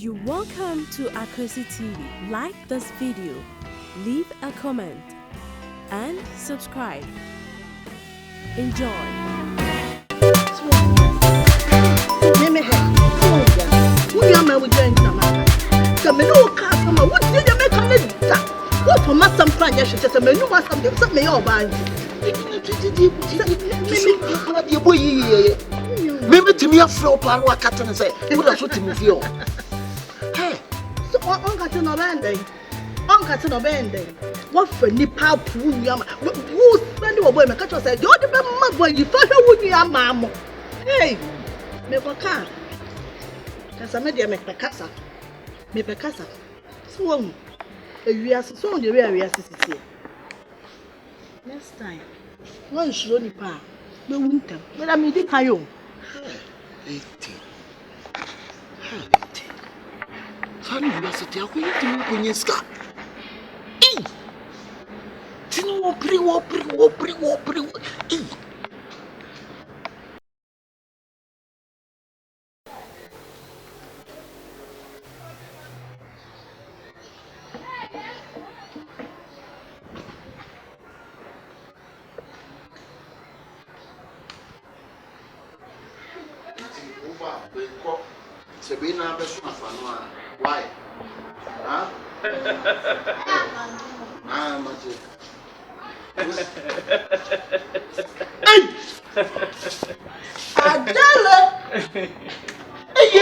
You're welcome to Akosi TV. Like this video, leave a comment, and subscribe. Enjoy. Maybe to me a flow plan what cat and say, what I should me feel. Hey, so Uncle no bending. Uncle no bending. What for Nipa Puyama? Who spend your boy? My catcher said, you're the mamma boy, you thought I would be a mamma. Hey, me for car. Casa media make the casa. Me per casa. Swung. We are so on the way we are sitting. Next time, one should Nipa. No winter, but I mean, the Kayo. 80. Funny, university, I will eat in Kunyeska. Eh! Tino, pre. Eh! Sabina Besma, why? Huh? Magic. Hey! Adela! Hey,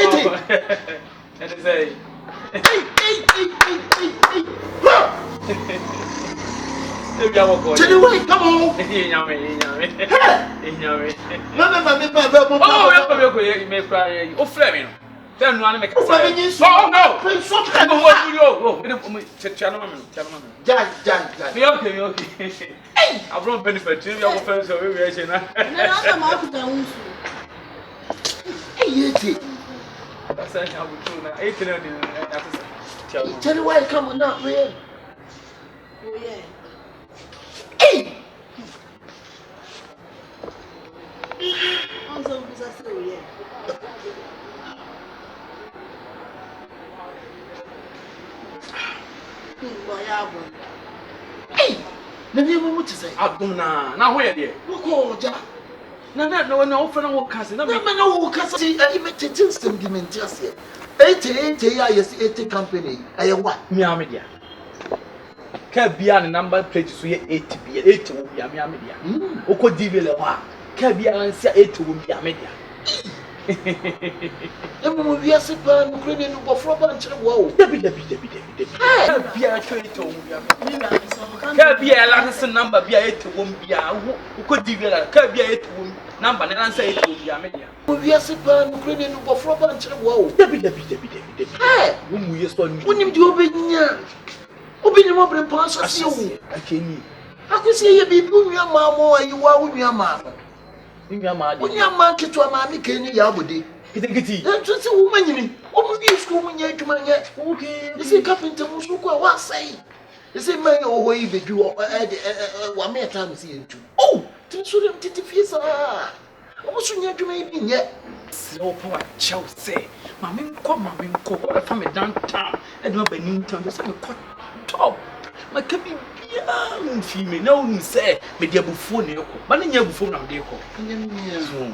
and say, hey! Tell you what, come on! Oh, Fleming. Then one make a oh no! Okay. Hey! I've brought benefit to your friends of aviation. That's how we do now. 18 tell you why come on up here. Oh yeah. Hey! I'm so busy, yeah. Hey! The name what to say? Abduna. Now where dear? Look, Jack. No, friend of cousin. No, no, cousin. I met it in some dimensions. 80 years, 80 company. I what? Media. Cabian number plate to 80 be 80 will be a media. Oko Divilla. Cabian say 80 will be a media. We are super Ukrainian for bunch of wow. Cabia Larson number be 80 won't be a who could develop Cabia 8 number and answer 8 will be a media. We are super Ukrainian for bunch of wow. Hey, whom we are when you do open your open pass. I can see you be doing your mamma, you are with your mamma. When your market to a mammy can you yabudi? That's just a woman. Almost be school yet to my yet. Okay, you see, Captain Musuka, what say? You see, my old way the Jew 1 more time see you. Oh, to shoot him to the face. Almost you to maybe yet. So, poor Chelsea. Mammy, come, from a downtown, and not by noon time, the sun cut top. My cabin. Female, no, say, media before Neo, but in your before I'm there.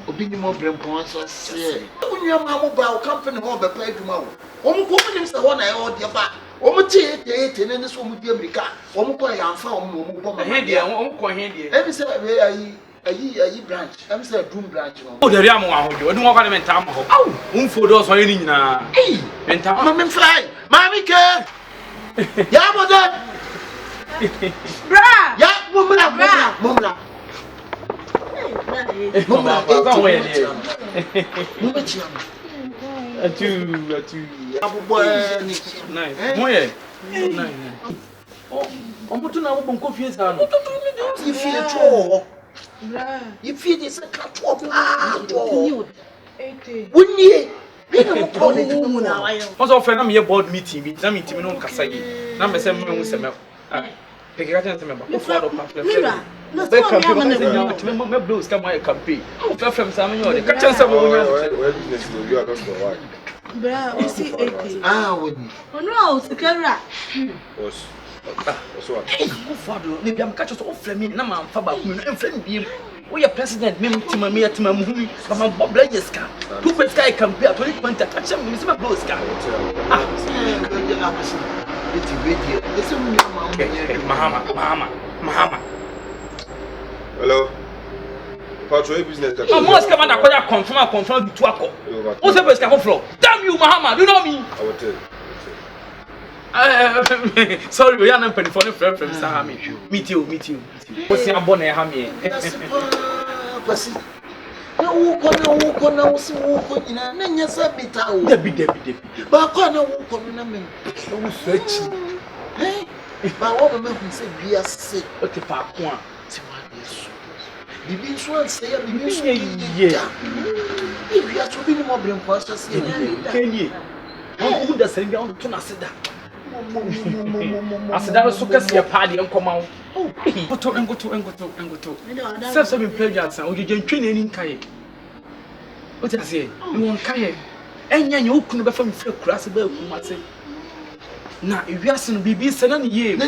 Opinion more brain points. When your mamma bow company more by play tomorrow. Woman is the one I ordered your back. Woman, take it, and this one would be a car. One boy, I'm found, one head, I won't go here. Every say, a branch, I'm said, room branch. Oh, the Yamo, you don't want to time. Oh, for those are in now. Hey, and Tammy fly, Mammy can. Yamo. Bra! Yeah, Mumla. Bra, we see 80. Ah, wouldn't. Oh no, Sakara. Was what? Father, maybe I'm catching all flaming. No, I'm Faba, and friend. We are president, me to my mere to my movie, but my Bob Blajesca. Who could sky compare to any point at catch him with my blue sky? Mahama. Hello. Patrol business. I must come and confirm the Tuaco. What's the best of floor? Damn you, Mahama, you know me. I will tell. Sorry, we are not penny for the friend from Sahami. Meet you. What's your bonnet, Hammy? No, na usi wuko ina nenya sabita wo. Debi. Ba kwa na wuko no na me. No search. Ba wo be me say bia se. O te pa ko a. Ti wa Yesu. Bibi nso anse ya bibi nso ye. Bibi a to bi ni mo brem kwa asase ya. Kenye. On ku da sɛ bia on to na seda. Aseda so kase ya pa de nkɔma wo. Ngoto. Sɛ me play jazz o jeje ntwe na ni nkae. O ti ase, ni won kae. Enya okunu be fa me fra kura se ba akunu ase. Na ewiase no bibi sɛ na ne yie. Na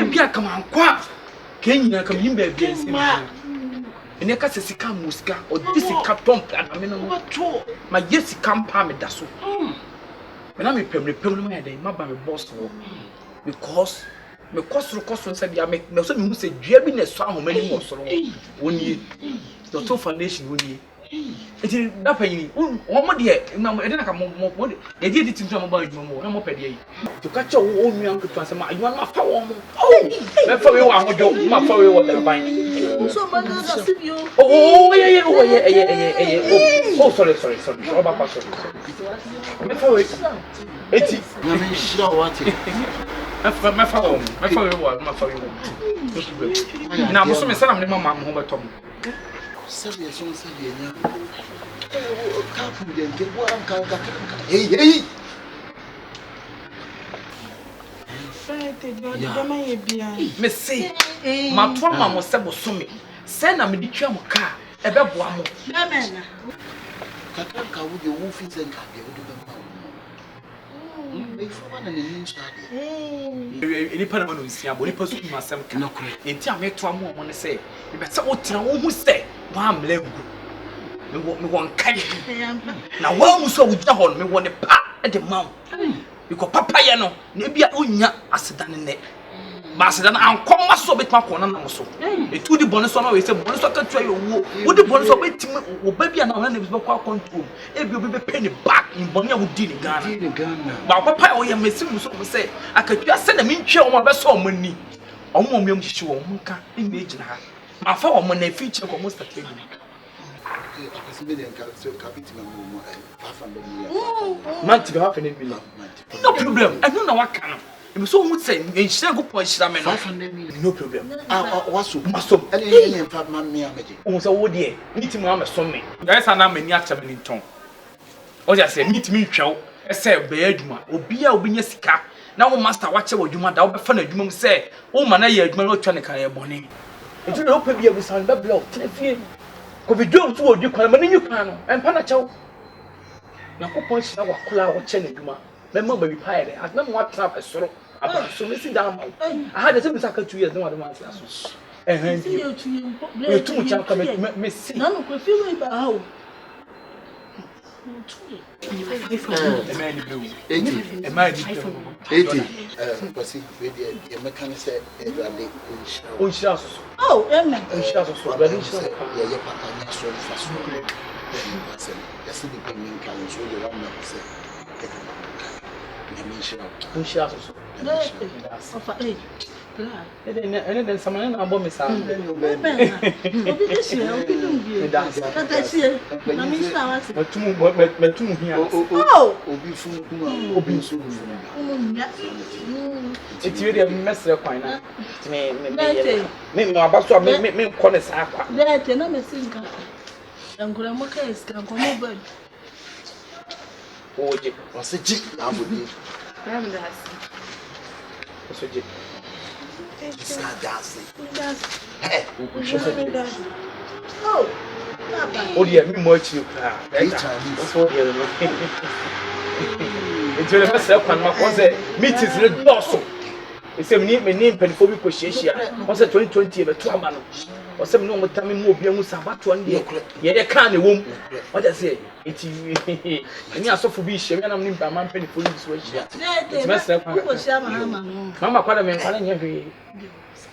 bia kama ankwa. Ka nyina kam yim ba bia nsi. Ene ka se sika muska o di sika tomp adame no. Ma yesi kampa me da so. When I'm a permanent my boss because me cost said ya make me so me say dua bi na so ahomani mo so won ye the two foundation won ye eti na panyi won mo de e na ka mo de di tintu mo ba adwuma mo na mo pede yi to ka che wo nua nketu asema adwuma ma fa wo mo me fa we wa hojo ma fa we wo da ban So man na studio. Yeah. Oh, sorry. Oba pa sorry. Me fa we eti Na me shira what? me fa we na mo so me sana me mama mo betom Sabe so sabe nya. Ka fu de nke bo am kan ka. Hey. Me say ma to ma mo se bo so me se na me di twa mo ka e be boa mo Amen. Ka wo de wo fi zen ka de wo de ba ma. If one and in study. Any part of the Sia, but it was my son. No, until I met to a woman say, you better what who say, Mam Lego. Me want kind. Now, one was so with the horn, me want a pat at the mouth. You got Papayano, maybe a unya as a done in it. Master, I'm come so bit my corner also. A 2 the bonus on always a bonus I can try your wood. Would the bonus of waiting or baby and our name is not control. If you be penny back in Bonia would deal in Ghana. But Papa, I am missing so say, I could just send a min chair on my best money. On one sure, Munka, imagine her. My father, when they feature almost a table. Man, to have any no problem. I don't know what kind of. So would say, and she go point Shaman 500 million. No problem. What's up? Must have any mammy. Almost a wood year. Meet him on a summit. That's an army after in tongue. Or just say, meet me, chow. I said, Bedma, or be a Binyasika. Now, master, watch what you want. I'll be funny. You say, oh, man, I had no Chanica bonnet. It will open you with some blow. Could be drove toward you, come in you can, and Panacho. Now, who points our cloud or Cheniguma? Remember, be pirate. I've never watched up a sort of so missing down. I had a similar cycle 2 years, no other one's last. And you too much come miss. None of you feel about how. A man blue. 80. See, the mechanic said, oh, shells. Oh, Emma, Shells. yeah, Papa, so fast. Yes, the payment can show the one that said. And then someone about Miss Oh, it's really a mess of coin. Maybe my boss me corners aqua. that and I'm a singer. I'm going to make a scam on my bed. Oh, what's a jig? I would be. What's a jig? It's not dancing. Hey, oh, dear, me much you. Hey, Chinese. That's what you're looking. Into the first one, my cousin meetings in the Dosso. It's a name penny for Shia. Was a 2020 of a trauma. Or some no time in Mobian Sabat 1 year. Yet I can't a womb. What I say? It's me. I saw for be sharing and named by man penny for this way. Mamma, quite a man calling every.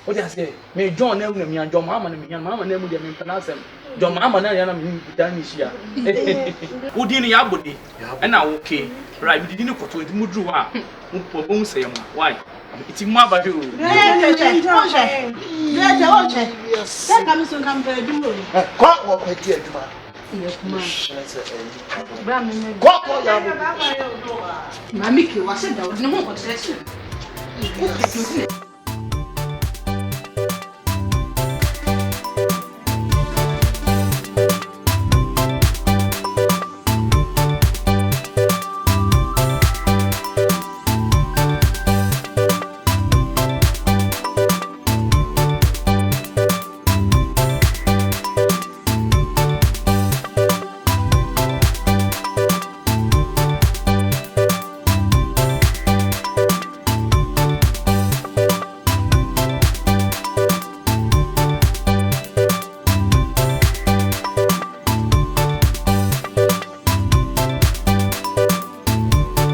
What I say? May John name me and John Mamma and me and Mamma name them in Panasam. John Mamma and I am done this year. Who didn't Yabudi? And now, okay, right? We didn't put it Mudrua. Who say why? It's in my body. That comes to come to do. Quite what my dear Duma. Mammy was a dog, no more possession.